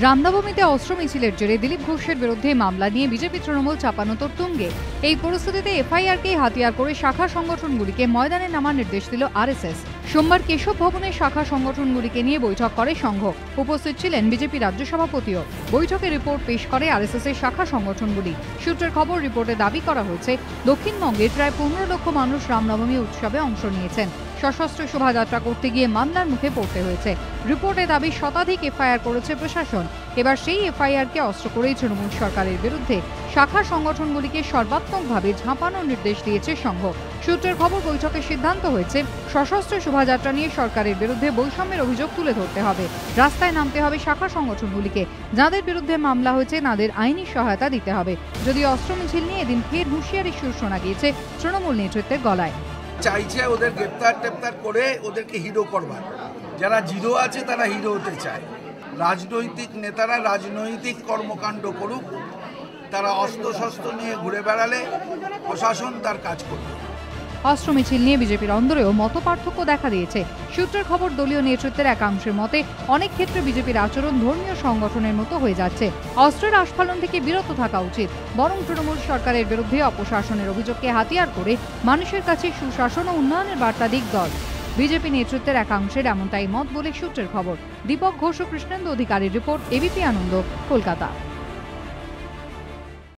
রামনবমীতে অস্ত্র মিছিলের জেরে দিলীপ ঘোষের বিরুদ্ধে মামলা নিয়ে বিজেপি তৃণমূল চাপানোতর তুঙ্গে। এই পরিস্থিতিতে এফআইআরকে হাতিয়ার করে শাখা সংগঠনগুলিকে ময়দানে নামার নির্দেশ দিল আরএসএস। সোমবার কেশব ভবনে শাখা সংগঠনগুলিকে নিয়ে বৈঠক করে সংঘ। উপস্থিত ছিলেন বিজেপি রাজ্য সভাপতিও। বৈঠকে রিপোর্ট পেশ করে আরএসএস এর শাখা সংগঠনগুলি। সূত্রের খবর, রিপোর্টে দাবি করা হয়েছে দক্ষিণবঙ্গে প্রায় 15 লক্ষ মানুষ রামনবমী উৎসবে অংশ নিয়েছেন। সশস্ত্র শোভাযাত্রা করতে গিয়ে মামলার মুখে পড়তে হয়েছে। রিপোর্টে দাবি শতাধিক এফআইআর করেছে প্রশাসন। এবার সেই এফআইআরকে অস্ত্র করেই তৃণমূল সরকারের বিরুদ্ধে শাখা সংগঠনগুলিকে সর্বাত্মকভাবে ঝাঁপানোর নির্দেশ দিয়েছে সংঘ। সূত্রের খবর, বৈঠকে সিদ্ধান্ত হয়েছে সশস্ত্র শোভাযাত্রা নিয়ে সরকারের বিরুদ্ধে বৈষম্যের অভিযোগ তুলে ধরতে হবে। রাস্তায় নামতে হবে শাখা সংগঠনগুলিকে। যাদের বিরুদ্ধে মামলা হয়েছে তাদের আইনি সহায়তা দিতে হবে। যদি অস্ত্র মিছিল নিয়ে এদিন ফের হুঁশিয়ারি সুর শোনা গিয়েছে তৃণমূল নেতৃত্বের গলায়। চাইছে ওদের গ্রেপ্তার করে ওদেরকে হিরো করবার। যারা জিরো আছে তারা হিরো হতে চায়। রাজনৈতিক নেতারা রাজনৈতিক কর্মকাণ্ড করুক, তারা অস্ত্র নিয়ে ঘুরে বেড়ালে প্রশাসন তার কাজ করবে। অস্ত্র মিছিল নিয়ে বিজেপির অন্দরেও মত পার্থক্য দেখা দিয়েছে। সূত্রের খবর, দলীয় নেতৃত্বের একাংশের মতে অনেক ক্ষেত্রে বিজেপির আচরণ ধর্মীয় সংগঠনের মতো হয়ে যাচ্ছে। অস্ত্রের আস্ফালন থেকে বিরত থাকা উচিত। বরং তৃণমূল সরকারের বিরুদ্ধে অপশাসনের অভিযোগকে হাতিয়ার করে মানুষের কাছে সুশাসন ও উন্নয়নের বার্তা দিক দল। বিজেপি নেতৃত্বের একাংশের এমনটাই মত বলে সূত্রের খবর। দীপক ঘোষ ও কৃষ্ণেন্দু অধিকারীর রিপোর্ট, এবিপি আনন্দ, কলকাতা।